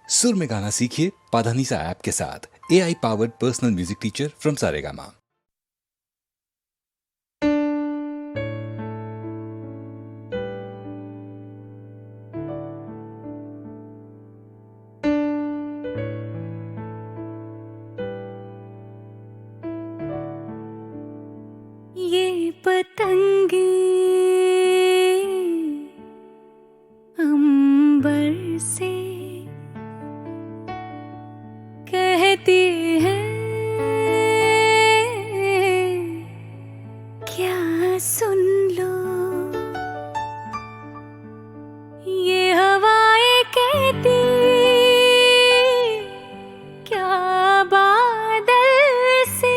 सुर में गाना सीखिए पाधानीसा ऐप के साथ। AI powered personal music teacher from Saregama. ये पतंगे अंबर से कहती हैं, क्या सुन लो। ये हवाएं कहती, क्या बादल से।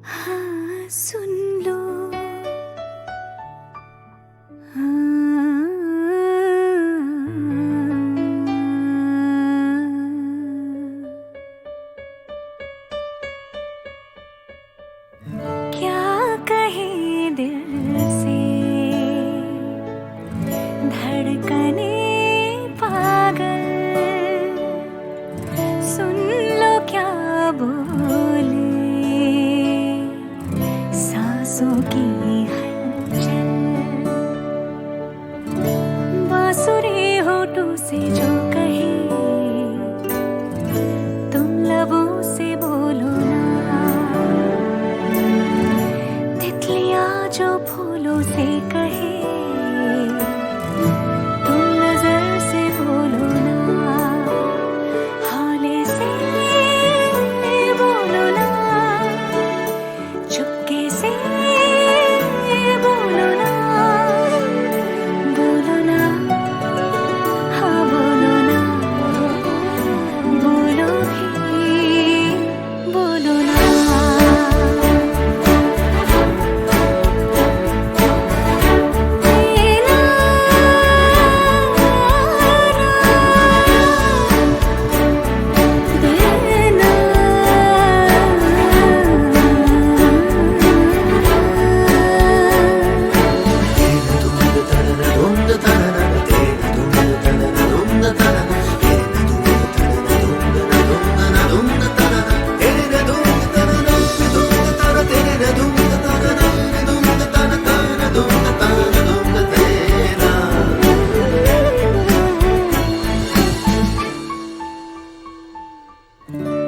हाँ सुन लो। क्या कहे दिल से धड़कने पागल, सुन लो क्या बोले सांसों की हलचल। बांसुरी होठों से जो कहे तुम लबों से बोलो ना। तितलियां जो फूलों से कहे तुम नजर से बोलो ना। हौले से बोलो ना, चुपके से बोलो ना। बोलो ना, हाँ बोलो ना। बोलो भी, बोलो ना।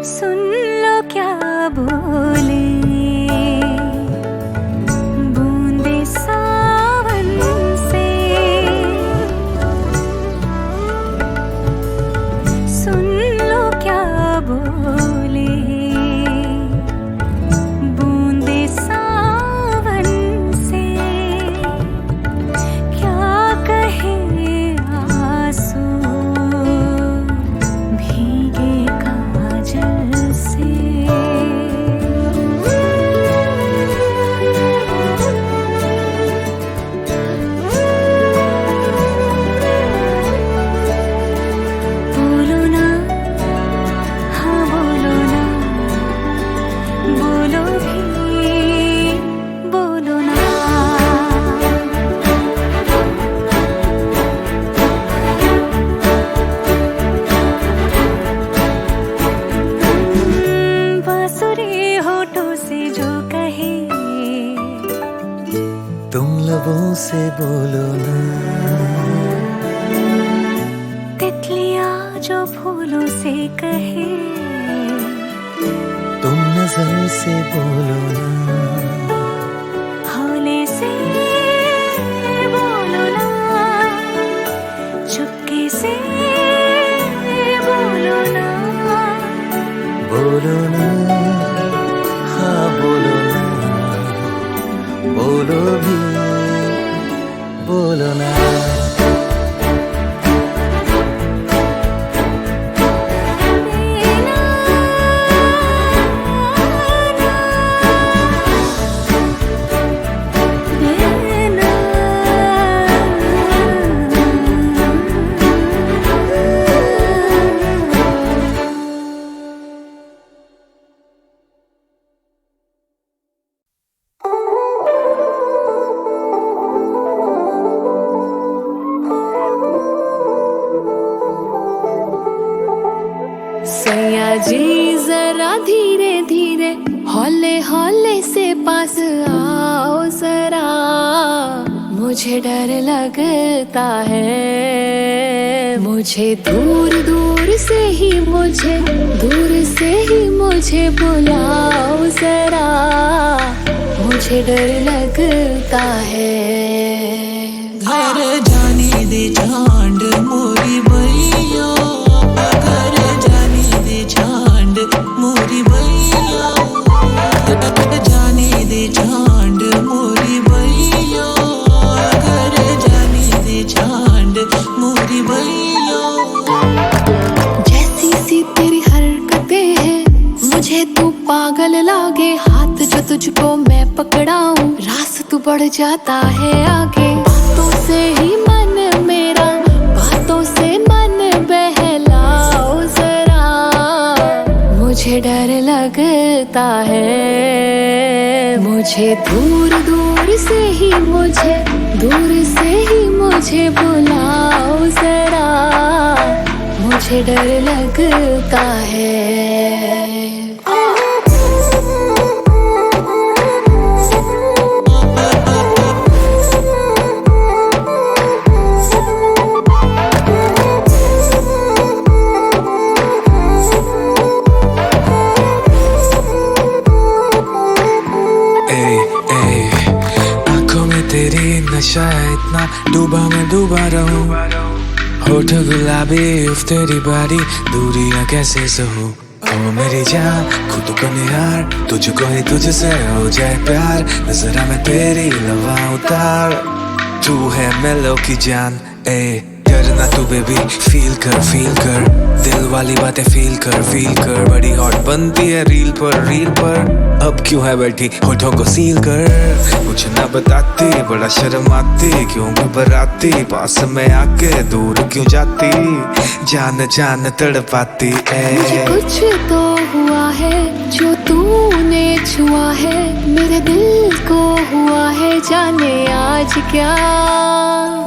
सुन लो क्या बोले बूंदे सावन से। सुन लो क्या बोले बूंदे सावन से। क्या कहे आंसू भीगे काजल से। बोलो ना, हाँ बोलो ना। बोलो भी, बोलो ना। बांसुरी होठों से जो कहे तुम लबों से बोलो ना। तितलियां जो फूलों से कहे तुम नजर से बोलो ना। हौले से बोलो ना, चुपके से बोलो ना। बोलो ना, हाँ बोलो ना। बोलो भी, बोलो ना। जी जरा धीरे धीरे हौले हौले से पास आओ जरा, मुझे डर लगता है, मुझे दूर दूर से ही मुझे बुलाओ जरा, मुझे डर लगता है। घर जाने दे चांद मोरी भैया, घर जाने दे चांद मोरी भैया, जाने दे चांद मोरी भैया, घर जाने दे चांद मोरी भैया। जैसी सी तेरी हरकतें हैं मुझे तू पागल लागे, हाथ जो तुझको मैं पकड़ाऊं रास तू बढ़ जाता है आगे। बातों से ही मन मेरा, बातों से मन बहलाओ जरा, मुझे डर लगता है, मुझे दूर दूर से ही मुझे बुलाओ जरा, मुझे डर लगता है। तेरी नशा है इतना डूबा मैं डूबा रहूं, होठ गुलाबी उफ तेरी बारी दूरी न कैसे सहूं। ओ मेरी जान खुद को निहार, तुझको ही तुझसे हो जाए प्यार, नजरा में तेरी लवा उतार, तू है मेलो की जान। डरना तू बेबी फील कर दिल वाली बातें फील कर, बड़ी हॉट बनती है रील पर, अब क्यों है बैठी होठों को सील कर, कुछ ना बताती बड़ा शर्म आती, क्यों घबराती पास में आके दूर क्यों जाती, जान तड़पाती। मुझे कुछ तो हुआ है जो तूने छुआ है, मेरे दिल को हुआ है जाने आज क्या,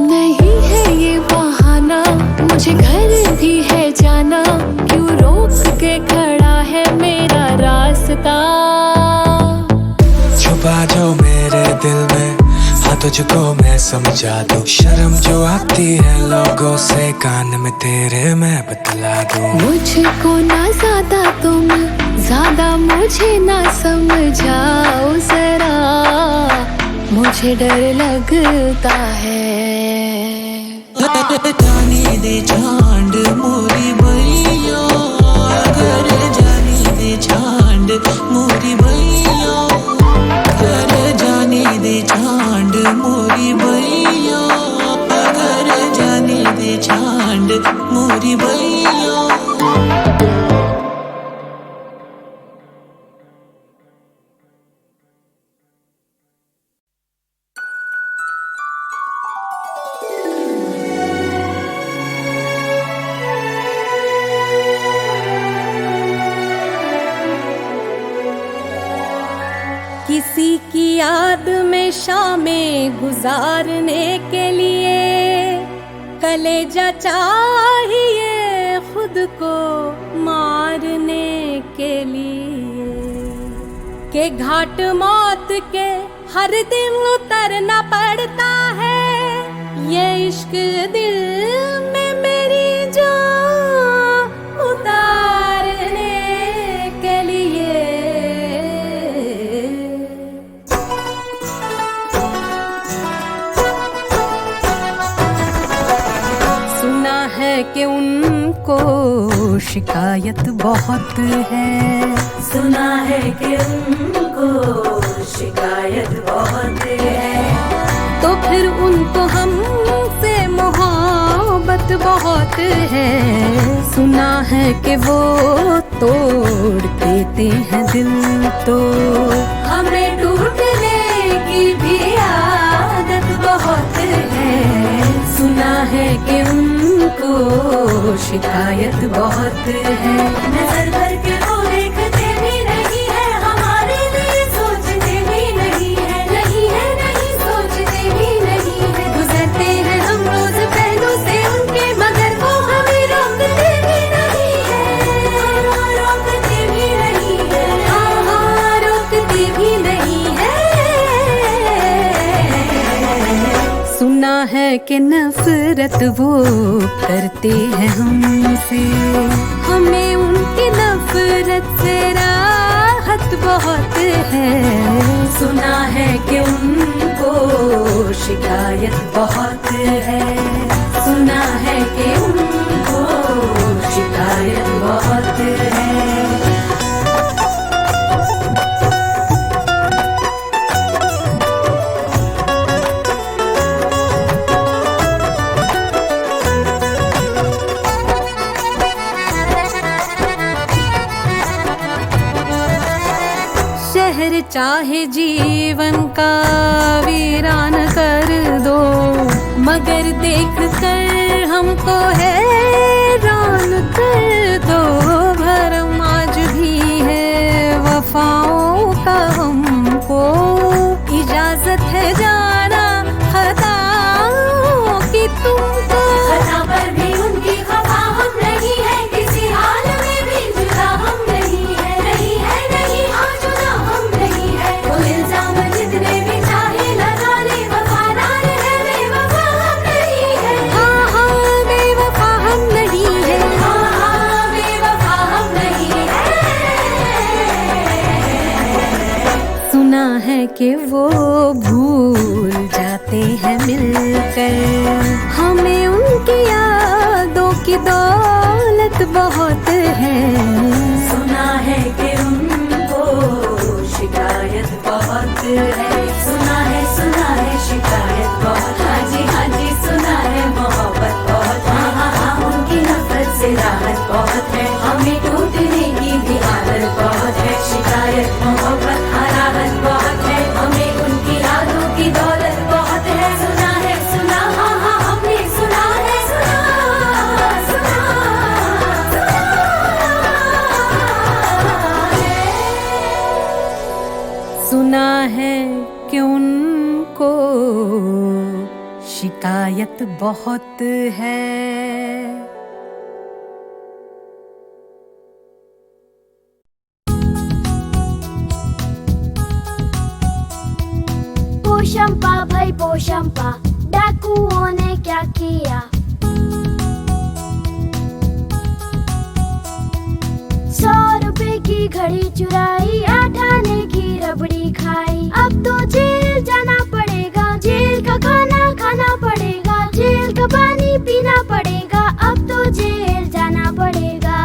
नहीं है ये बहाना मुझे घर भी है जाना, क्यों रोक के खड़ा है मेरा रास्ता। छुपा जो मेरे दिल में, हाँ तुझको मैं समझा दूं, शर्म जो आती है लोगों से कान में तेरे मैं बतला दूं। मुझको ना ज्यादा तुम ज्यादा मुझे ना समझाओ जरा, मुझे डर लगता है। जाने दे चांद मोरी भैया, घर जाने दे चांद मोरी भैया, घर जाने दे चांद मोरी भैया, घर जाने दे चांद मोरी भैया। किसी की याद में शामें गुजारने के लिए कलेजा चाहिए खुद को मारने के लिए, के घाट मौत के हर दिन उतरना पड़ता है, ये इश्क दिल में मेरी जान उतारने के लिए। कि उनको शिकायत बहुत है, सुना है कि उनको शिकायत बहुत है, तो फिर उनको हमसे मोहब्बत बहुत है, सुना है कि वो तोड़ देते हैं दिल, तो हमें टूटने की भी आदत बहुत है, सुना है कि उनको शिकायत बहुत है। नजर भर के वो देखते भी नहीं है, हमारे लिए सोचते भी नहीं है, नहीं सोचते भी नहीं है। गुजरते हैं हम रोज पहलू से उनके, मगर वो हमें रोकते भी नहीं है, है कि नफरत वो करते हैं हमसे, हमें उनकी नफरत से राहत बहुत है। सुना है कि उनको शिकायत बहुत है, सुना है कि उनको शिकायत बहुत है। शहर चाहे जीवन का वीरान कर दो, मगर देख कर हमको हैरान कर दो। भरम आज भी है वफाओं का, हमको इजाजत है जाना खताओं की तुमको। खता पर भी उनकी खफा हम नहीं है, किसी हाल में भी जुदा हम नहीं है, नहीं है नहीं हाँ जुदा हम नहीं है। वो इल्जाम जितने भी चाहे लगा ले, वफादार है बेवफा हम नहीं है। हाँ हाँ बेवफा हम नहीं है, हाँ हाँ बेवफा हम नहीं है। सुना है कि वो भूल जाते हैं मिलकर, हमें उनकी यादों की दौलत बहुत है। सुना है कि उनको शिकायत बहुत है, सुना है शिकायत बहुत। हाँ जी सुना है मोहब्बत बहुत, हाँ हाँ हाँ उनकी नफरत से राहत बहुत है, हमें टूटने की भी आदत बहुत है। शिकायत मोहब्बत हाँ राहत बहुत है, हमें उनकी यादों की दौलत बहुत है। सुना हाँ हाँ हमने सुना है, सुना है कि उनको शिकायत बहुत है। पोशंपा भाई पोशंपा, डाकुओं ने क्या किया? 100 रुपए की घड़ी चुराई, 8 आने की रबड़ी खाई। अब तो जेल जाना पड़ेगा, जेल का खाना खाना पड़ेगा, जेल का पानी पीना पड़ेगा, अब तो जेल जाना पड़ेगा।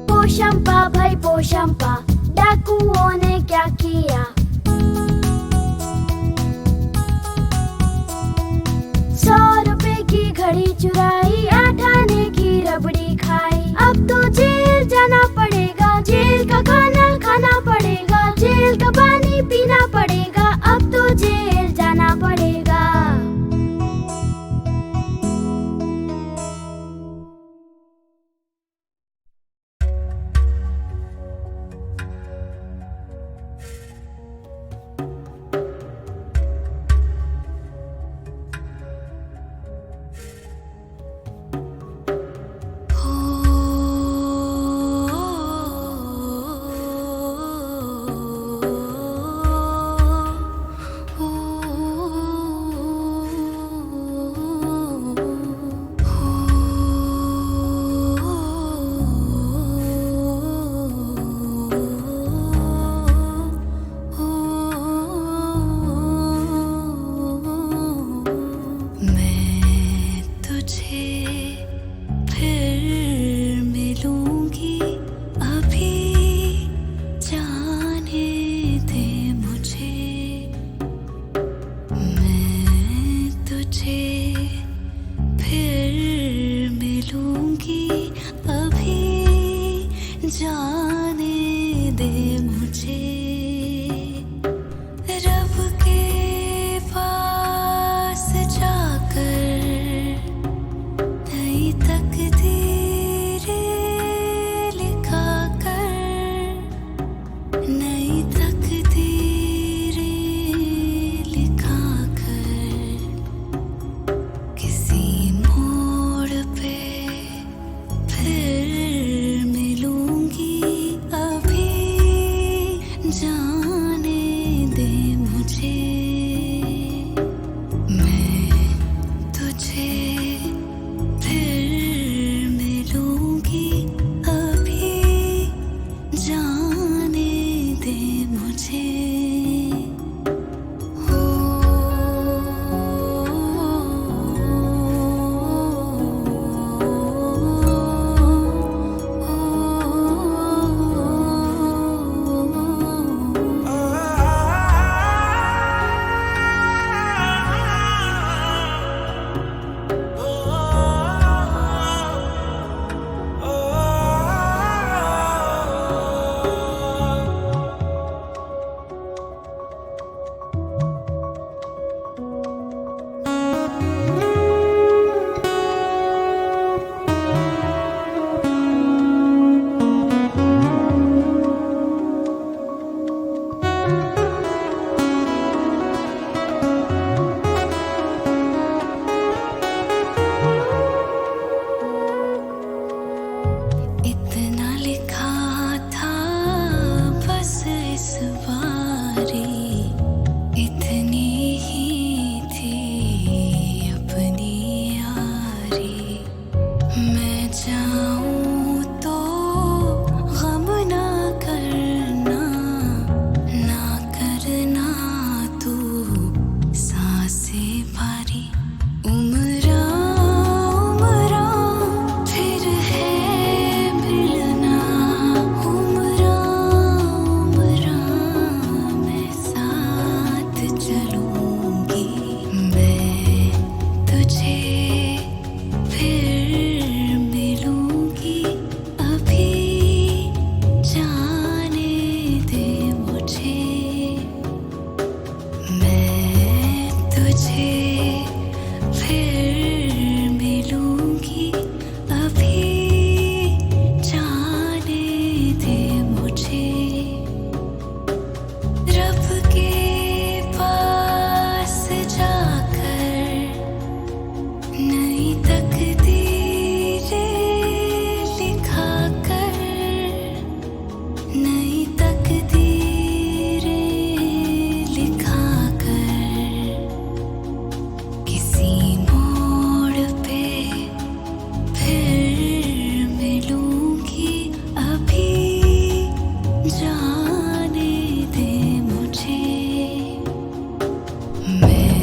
पोशंपा भाई पोशंपा, डाकुओं ने क्या किया? 100 रुपए की घड़ी चुराई, 8 आने की रबड़ी खाई। अब तो जेल जाना पड़ेगा, जेल का खाना खाना पड़ेगा, जेल का पानी पीना पड़ेगा, अब तो जेल जाना पड़ेगा। जाने दे मुझे, मैं तुझे फिर मिलूंगी अभी, जाने दे मुझे। इतना लिखा था बस इस बारी, इतनी ही थी अपनी यारी। मैं जाऊं तो गम ना करना, ना करना तू सांसें भारी। उम्रा उम्रा फिर है मिलना, उम्रा उम्रा मैं साथ चलूंगी। मैं तुझे फिर मिलूंगी अभी, जाने दे मुझे। मैं तुझे फिर मिलूंगी अभी, जाने दे मुझे। रब के पास जाकर नई तकदीरें लिखा कर, नई तकदीरें लिखा कर। किसी मोड़ पे फिर मिलूंगी अभी, जाने दे मुझे। मैं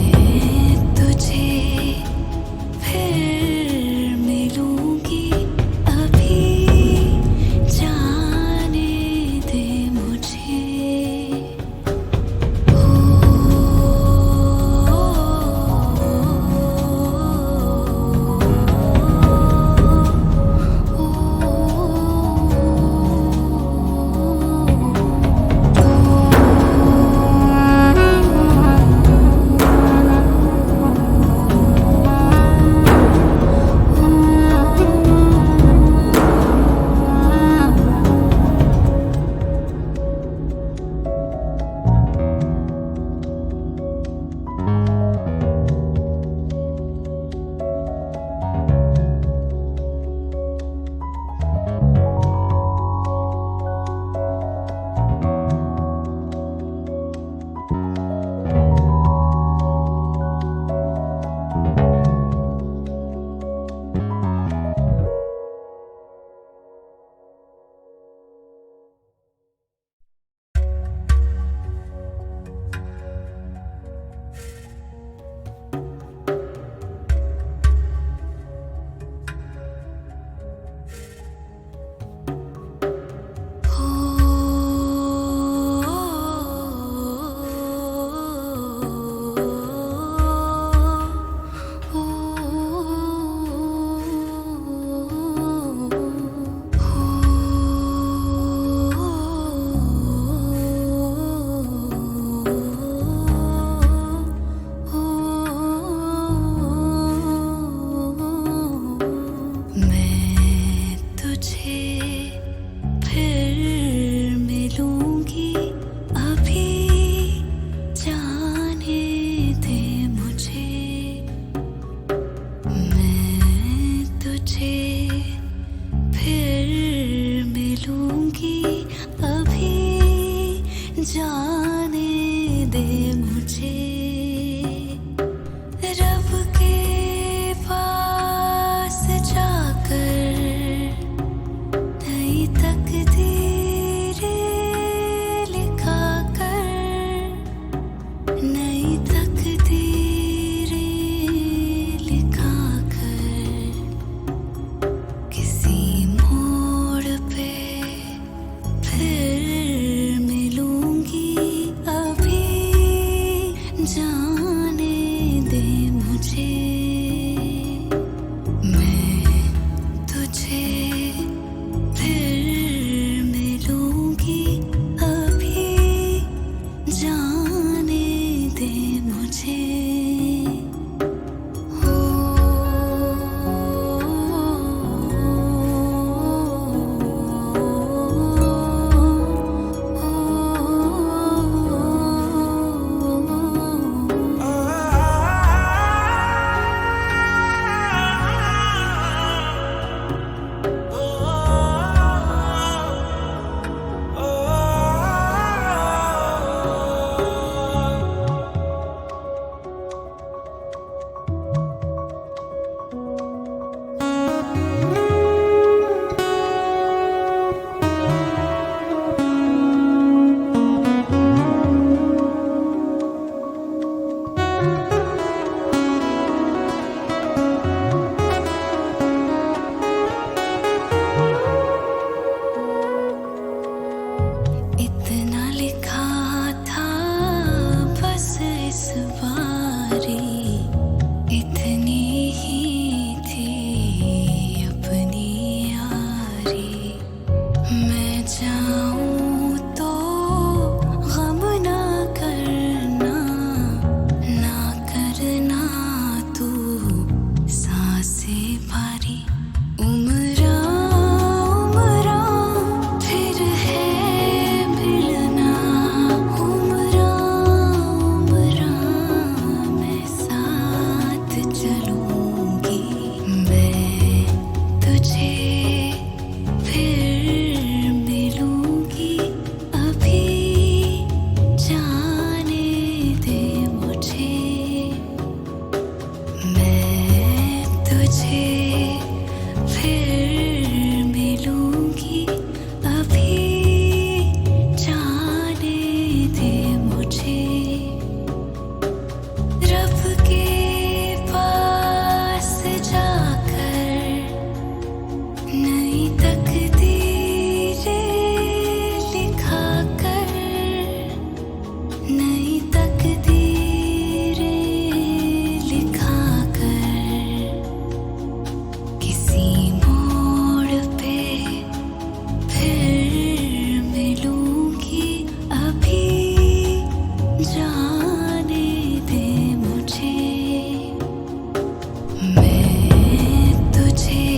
तुझे फिर मिलूंगी अभी, जाने दे मुझे। जाने दे मुझे रब के पास जाकर नई तकदीरें लिखा कर, नई तकदीरें लिखा कर, किसी मोड़ पे फिर मिलूंगी अभी, जाने दे मुझे मैं तुझे फिर मिलूंगी अभी, जाने दे मुझे। इतना लिखा था बस इस बारी, इतनी ही थी अपनी यारी। मैं जाऊं तो गम ना करना, ना करना तू सांसें भारी। उम्रा उम्रा फिर है मिलना, उम्रा उम्रा मैं साथ चलूंगी, मैं तुझे फिर मिलूंगी अभी, जाने दे मुझे मैं तुझे फिर मिलूंगी अभी, जाने दे मुझे रब के पास जाकर नई तकदीरें लिखा कर, नई तकदीरें लिखा कर, किसी मोड़ पे फिर मिलूंगी अभी, जाने दे मुझे मैं तुझे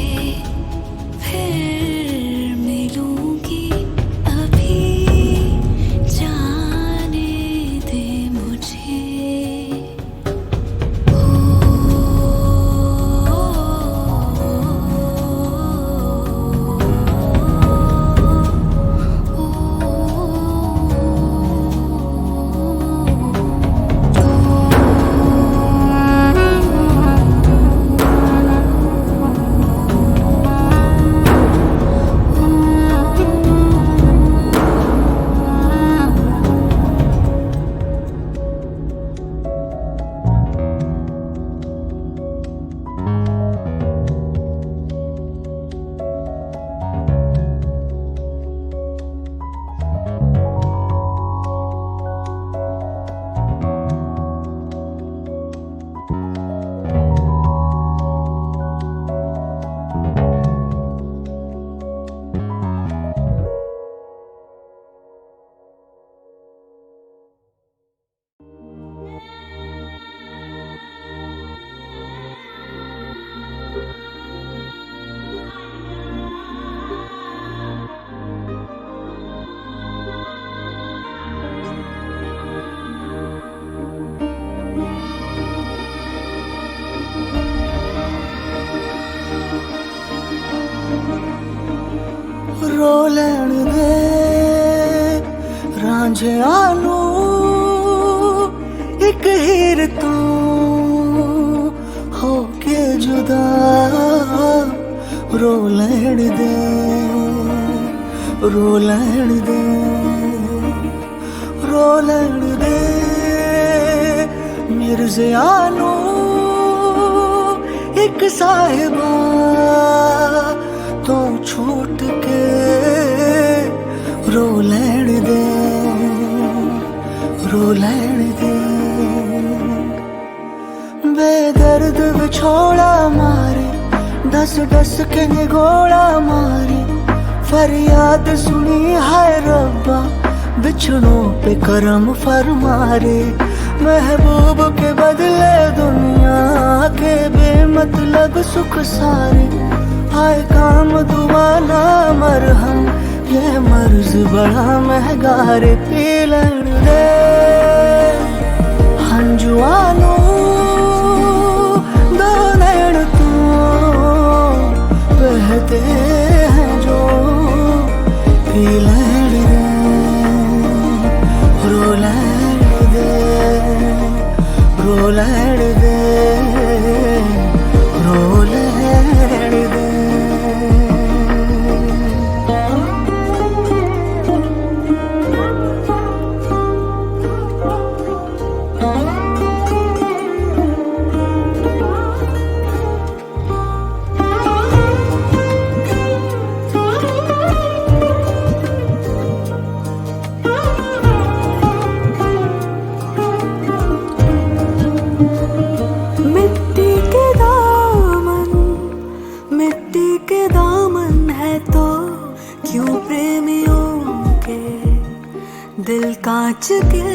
फिर मिलूंगी अभी, जाने दे मुझे। ਰੋ ਲੈਣ ਦੇ ਰਾਂਝਿਆਂ ਨੂੰ रो लैण दे, रो लैण दे, रो लैण दे मिर्ज़ियानो एक साहिबा तो छूट के रो लैण दे, रो लैण दे। बेदर्द विछोड़ा मारे, दस दस के निगोड़ा मारे, फरियाद सुनी है रब्बा बिछड़ों पे करम फरमारे। महबूब के बदले दुनिया के बेमतलब सुख सारे, आए काम दुआ ना मरहम ये मर्ज बड़ा महंगा रे। पी लैण दे हंजुआनो दो नैण तो बहते हैं जो, पी लैण दे, रो लैण दे, रो लैण दे, रो लैण दे। दिल कांच के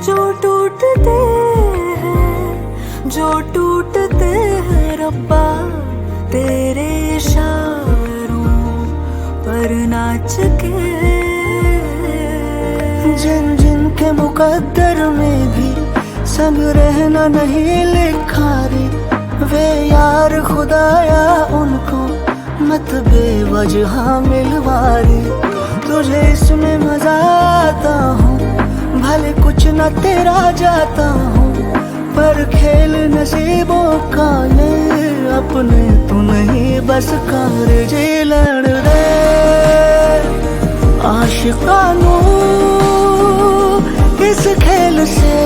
जो टूटते हैं, जो टूटते हैं रब्बा तेरे इशारों पर नाच के। जिन जिन के मुकद्दर में भी संग रहना नहीं लिखा रे, वे यार खुदाया उनको मत बेवजह मिलवारे। तुझे इसमें मजा आता हूँ भले कुछ न तेरा जाता हूँ, पर खेल नसीबों का ये अपने तो नहीं बस कार। जी लड़ दे आशिकानों इस खेल से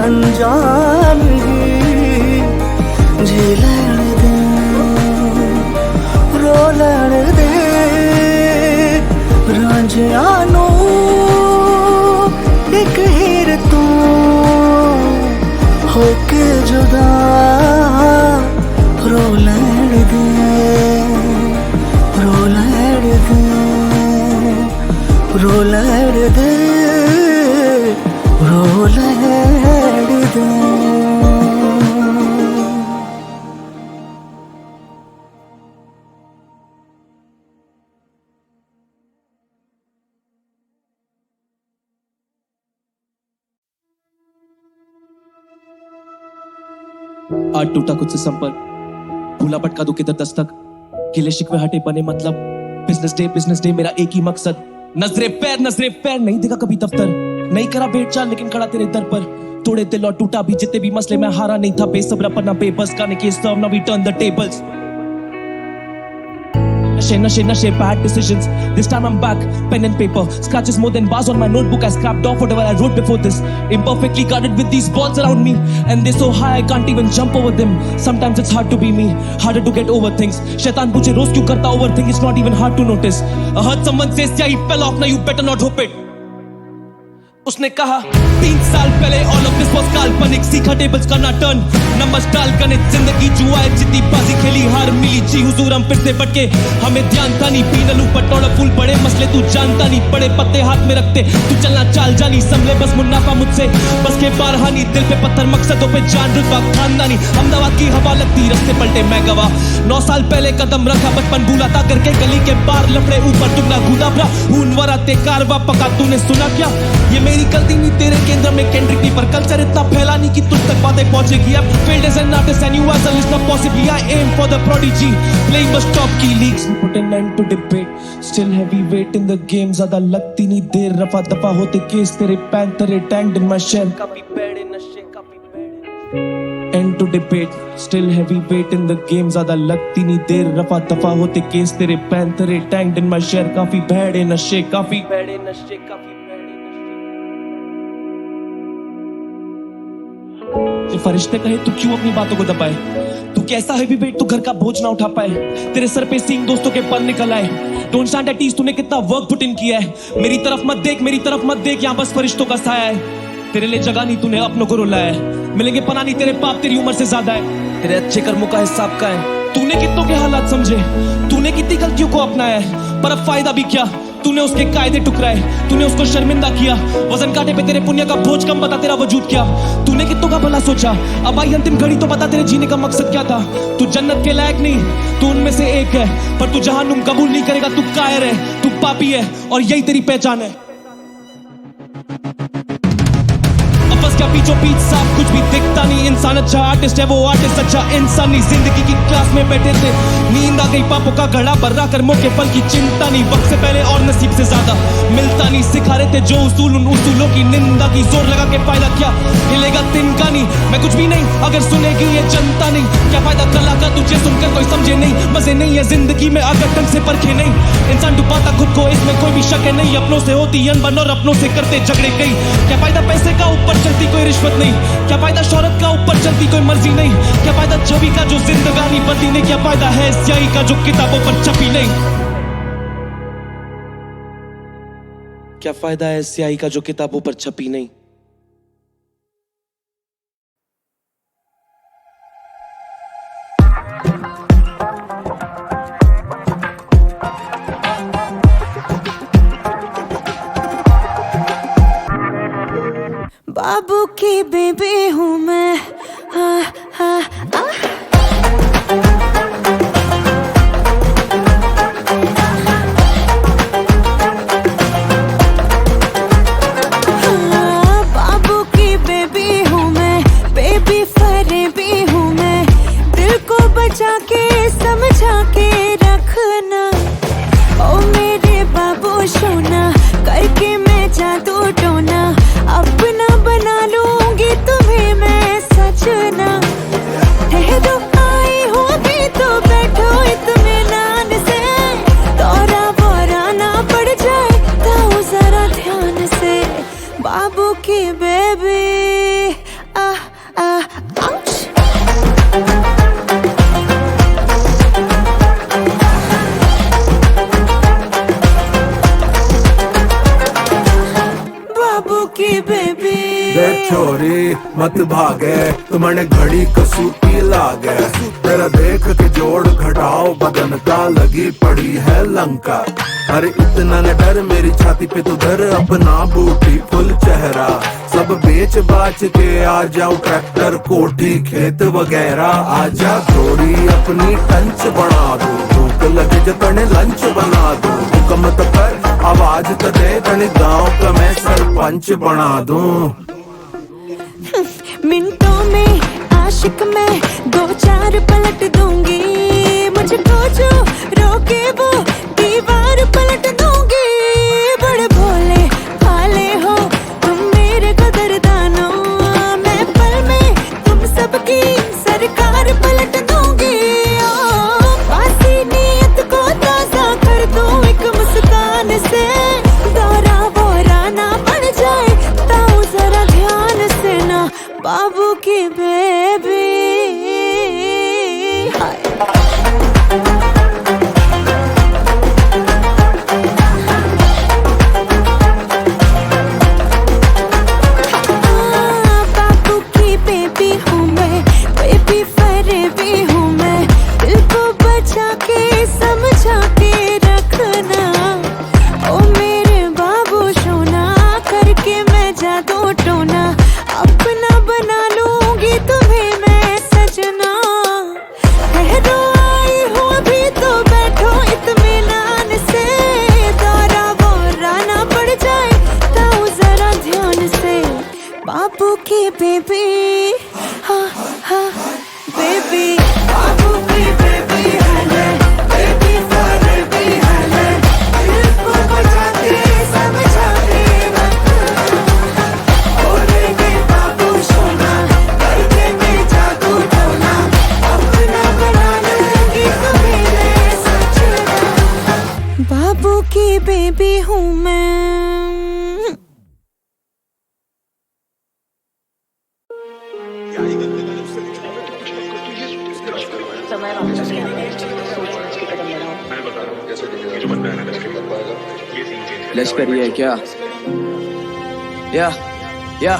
अनजान ही, जी लड़ दे, रो लड़ दे रांझियानो एक हीर तू होके जुदा, रो लैण दे, रो लैण दे, रो लैण दे, रो लैण दे। आज टूटा कुछ से संपर्क, भूला भटका दो किधर दस्तक, गिले शिकवे हटे बने मतलब, बिजनेस डे मेरा एक ही मकसद। नजरे पैर नहीं देखा कभी दफ्तर, नहीं करा भेंट चाल लेकिन खड़ा तेरे दर पर। तोड़े दिल और टूटा भी जितने भी मसले में हारा नहीं था, बेसब्रा पर ना बेबस गाने के सर्व ना we turn the tables. Nashe, bad decisions. This time I'm back, pen and paper. Scratches more than bars on my notebook. I scrapped off whatever I wrote before this. Imperfectly guarded with these balls around me, and they're so high I can't even jump over them. Sometimes it's hard to be me, harder to get over things. Shaitan पूछे रोज क्यों करता overthink? It's not even hard to notice. I heard someone say, "Yeah, he fell off. Now you better not hope it." उसने कहा 3 साल पहले all of this was काल्पनिक, सीखा tables करना टर्न, नंबर्स डाल गणित, जिंदगी जुआ जीती बाजी खेली हार मिली जी हुजूर हम फिर से भटके, हमें ध्यान था नहीं पीनलू पटोड़ा फूल बड़े मसले तू जानता नहीं, बड़े पत्ते हाथ में रखते तू चलना चाल जानी, संभले बस मुन्नाफा मुझसे बस के बारहानी, दिल पे पत्थर मकसदों पे जान रुतबा खानदानी, अहमदाबाद की हवा लगती रस्ते पलटे मैं गवा, 9 साल पहले कदम रखा बचपन भूला था करके गली के बार लफड़े ऊपर दुगना घूदा भरा खून वरा ते कारवा पका तूने सुना क्या, ये मेरी गलती नहीं तेरे केंद्र में केंद्रिक नहीं, पर कल्चर इतना फैला नहीं कि तुझ तक बातें पहुंचेगी। अब failed as an artist and you as a listener possibly I aim for the prodigy, playing bus top key leagues, put an end to debate, still heavyweight in the game, ज़्यादा लगती नहीं देर, रफा दफा होते केस तेरे पैंतरे tagged in my shell, काफी bad in नशे काफी bad, end to debate. Still heavy weight in the game, ज़्यादा लगती नहीं देर, रफा दफा होते केस तेरे पैंथरे टैंक्ड in my share, काफी भैड़े नशे, काफी भैड़े नशे, काफी भैड़े नशे। ये फरिश्ते कहे तू क्यों अपनी बातों को दबाए, तू कैसा हैवी वेट तू घर का बोझ ना उठा पाए, तेरे सर पे सींग दोस्तों के पर निकल आए, डोंट स्टैंड एट ईज, तूने कितना वर्क पुट इन किया है, मेरी तरफ मत देख, मेरी तरफ मत देख, यहाँ बस फरिश्तों का साया है, तेरे लिए जगह नहीं तूने अपनों को रुलाया है, मिलेंगे पना नहीं तेरे पाप तेरी उम्र से ज्यादा है, तेरे अच्छे कर्मों का हिसाब का है, तूने कितनों के हालात समझे, तूने कितनी गलतियों को अपनाया है, पर अब फायदा भी क्या, तूने उसके कायदे टुकराए, तूने उसको शर्मिंदा किया, वजन काटे पे तेरे पुण्य का बोझ कम, बता तेरा वजूद क्या, तूने कितनों का भला सोचा, अब आई अंतिम घड़ी तो बता तेरे जीने का मकसद क्या था, तू जन्नत के लायक नहीं, तू उनमें से एक है, पर तू जहन्नुम कबूल नहीं करेगा, तू कायर है, तू पापी है, और यही तेरी पहचान है। क्या पीछो पीछ साफ कुछ भी दिखता नहीं, इंसान अच्छा आर्टिस्ट है, वो आर्टिस्ट अच्छा इंसान नहीं, जिंदगी की क्लास में बैठे थे, नींद आ गई पापों का घड़ा बर्रा कर, मौके पल की चिंता नहीं, वक्त से पहले और नसीब से ज्यादा मिलता नहीं, सिखा रहे थे जो उसूल उन उसूलों की निंदा की, जोर लगा के फायदा क्या, हिलेगा तिनका नहीं, मैं कुछ भी नहीं अगर सुनेगी ये जनता नहीं, क्या फायदा कला का तुझे सुनकर कोई समझे नहीं, मजे नहीं है जिंदगी में अगर ढंग से परखे नहीं, इंसान डुबाता खुद को इसमें कोई भी शक है नहीं, अपनों से होती अनबन और अपनों से करते झगड़े कई, क्या फायदा पैसे का ऊपर चलती कोई रिश्वत नहीं, क्या फायदा शौहरत का ऊपर चलती कोई मर्जी नहीं, क्या फायदा छवि का जो जिंदगानी बदली नहीं, क्या फायदा है स्याही का जो किताबों पर छपी नहीं, क्या फायदा है स्याही का जो किताबों पर छपी नहीं। बाबू की बेबी हूँ मैं, हाँ हाँ बाबू की बेबी हूँ मैं, बेबी फरेबी हूँ मैं, दिल को बचा के समझा के रखना, ओ मेरे बाबू सोना, करके मैं जादू टोना, अपना बना लूंगी तुम्हें मैं सजना, ठहरो आई हो भी तो बैठो इत्मीनान से, दौरा बोरा ना पड़ जाए ताऊ जरा ध्यान से, बाबू की बेबी आउच। बाबू की बेबी छोरी मत भागे, तुम्हारे घड़ी कसूती लागे, तेरा देख के जोड़ घटाओ बदन का, लगी पड़ी है लंका, अरे इतना न डर, मेरी छाती पे तो धर अपना बूटी फुल चेहरा, सब बेच बाच के आ जाओ, ट्रैक्टर कोठी खेत वगैरह, आजा थोड़ी अपनी टंच बना दो, भूख लगे जो तने लंच बना दो, हुक्म तो कर आवाज तो दे, तने गाँव का मैं सरपंच बना दूं। मिनटों में आशिक मैं, दो चार पलट दूंगी, मुझको जो रोके वो दीवार पलट दूंगी, बड़े भोले भाले हो तुम मेरे कदरदानो, मैं पल में तुम सबकी सरकार पलट दूंगी, बासी नीयत को ताजा कर दूं एक मुस्कान से, दौरा बोरा ना पड़ जाए ताऊ जरा ध्यान से ना, बाबू की बेबी हाय। बाबू की बेबी हूँ मैं, बेबी फरेबी हूँ मैं, दिल को बचा के समझा के रखना, ओ मेरे बाबू सोना, करके मैं जादू टोना, अपना बना लूंगी तुम्हें मैं सजना, ठहरो आई हो अभी तो बैठो इत्मीनान से, दौरा बोरा ना पड़ जाए ताऊ जरा ध्यान से, बाबू की बेबी हाँ हाँ बेबी, बाबू की बेबी है बेबी फरेबी है, दिल को बचा के समझा के रखना, ओ मेरे बाबू सोना, करके मैं जादू मैं। लश्करी है क्या? या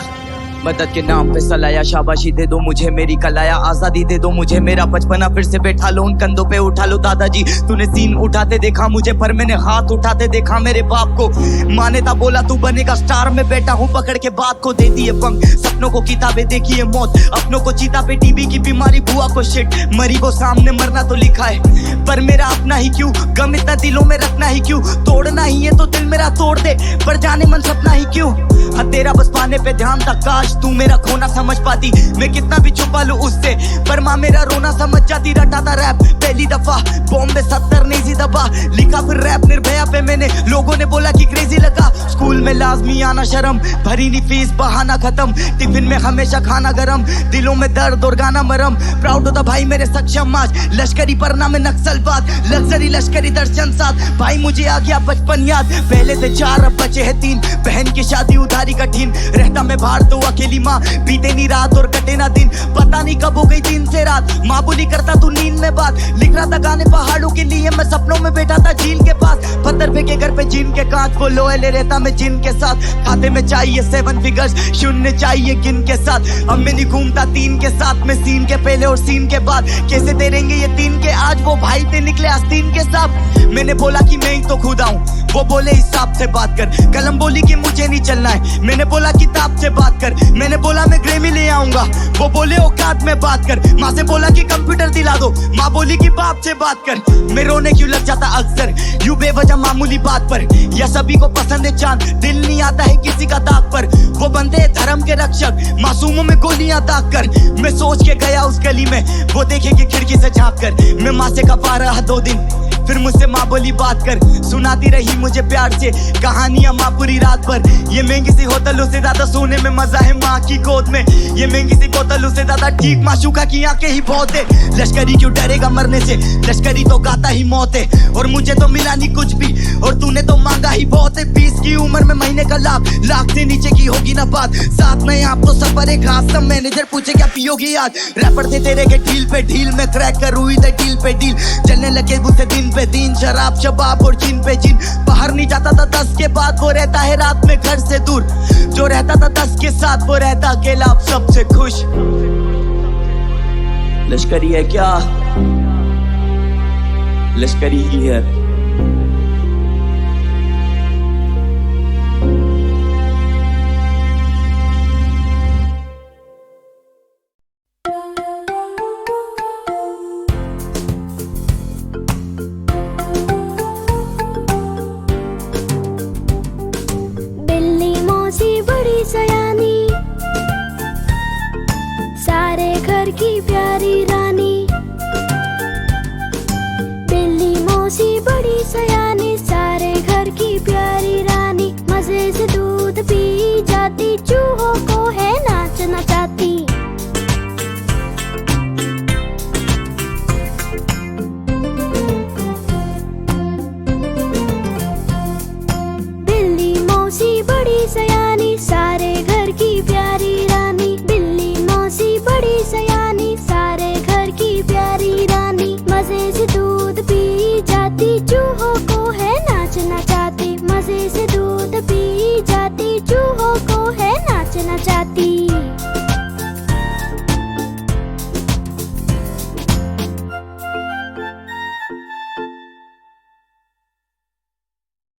मदद के नाम पे सलाया, शाबाशी दे दो मुझे मेरी कलाया, आजादी दे दो मुझे मेरा बचपना, फिर से बैठा लो उन कंधों पे उठा लो दादाजी। तूने सीन उठाते देखा मुझे पर मैंने हाथ उठाते देखा मेरे बाप को। माँ ने था बोला तू बनेगा स्टार, में बैठा हूँ पकड़ के बात को, दे दिए पंख सपनों को, किताबें देखी है मौत, अपनों को चीता पे, टीबी की बीमारी, बुआ को शिट, मरी को सामने मरना तो लिखा है, पर मेरा अपना ही क्यों, गम इतना दिलों में रखना ही क्यों, तोड़ना ही है तो दिल मेरा तोड़ दे, पर जाने मन सपना ही क्यों। हाँ तेरा बस पाने पे ध्यान था, काश तू मेरा खोना समझ पाती, मैं कितना भी छुपा लूं उससे, पर माँ मेरा रोना समझ जाती। रटा था रैप पहली दफा, बॉम्बे 70 नहीं सी दबा, लिखा फिर रैप निर्भया पे मैंने, लोगों ने बोला कि क्रेजी लगा, स्कूल में लाजमी आना शर्म, भरी नहीं फीस बहाना खत्म, टिफिन में हमेशा खाना गरम, दिलों में दर्द और गाना मरम, प्राउड होता भाई मेरे सक्षम आज, लश्करी परना में नक्सलवाद, लग्जरी लश्करी दर्शन साथ, भाई मुझे आ गया बचपन याद, पहले से 4 अब बचे हैं 3, बहन की शादी उधारी कठिन, रहता मैं बाहर तो अकेली माँ, बीते नहीं रात और कटे ना दिन, पता नहीं कब हो गई दिन से रात, माँ बोली करता तू नींद में बात, लिख रहा था गाने पहाड़ों के लिए, मैं सपनों में बैठा था झील के पास, पत्थर फेंके घर पे जिन के कांच, वो लोहे ले रहता मैं जिन के साथ, खाते में चाहिए 7 फिगर्स, शून्य चाहिए किन के साथ, अब मैं नहीं घूमता 3 के साथ में, सीन के पहले और सीन के बाद, कैसे तेरेंगे ये 3 के आज, वो भाई थे निकले आस्तीन के साथ, मैंने बोला कि मैं ही तो खुदा हूँ, वो बोले हिसाब से बात कर, कलम बोली कि मुझे नहीं चलना है, मैंने बोला किताब से बात कर, मैंने बोला मैं ग्रेमी ले आऊंगा, वो बोले औकात में बात कर, माँ से बोला कि कंप्यूटर दिला दो, माँ बोली कि बाप से बात कर, मैं रोने क्यों लग जाता अक्सर यूं बेवजह मामूली बात पर, या सभी को पसंद है चांद, दिल नहीं आता है किसी का दाग पर, वो बंदे हैं धर्म के रक्षक, मासूमों में गोलियां दाग कर, मैं सोच के गया उस गली में, वो देखेगी खिड़की से झांक कर, मैं माँ से कपा रहा 2 दिन, फिर मुझसे माँ बोली बात कर, सुनाती रही मुझे प्यार से कहानियां माँ पूरी रात भर, ये महंगी सी होटलों से ज्यादा सोने में मजा है माँ की गोद में, ये महंगी सी बोतलों से ज्यादा ठीक माशूका की आंखें ही बहुत है, लश्करी क्यों डरेगा मरने से, लश्करी तो गाता ही मौत है, और मुझे तो मिला नहीं कुछ भी, और तूने तो मांगा ही बहुत है, 20 की उम्र में महीने का लाख से नीचे की होगी ना बात, साथ में आप तो सफर एक हाथ, मैनेजर पूछे क्या पियोगी आज, रैपर थे तेरे के ढील पे ढील में क्रैक कर हुई थे डील पे डील, चलने लगे मुझसे दिन पे दिन, शराब शबाब और जिन पे जिन, बाहर नहीं जाता था 10 के बाद, वो रहता है रात में घर से दूर, जो रहता था 10 के साथ वो रहता अकेला अब सबसे खुश। लश्करी है क्या? लश्करी ही है। सयानी सारे घर की प्यारी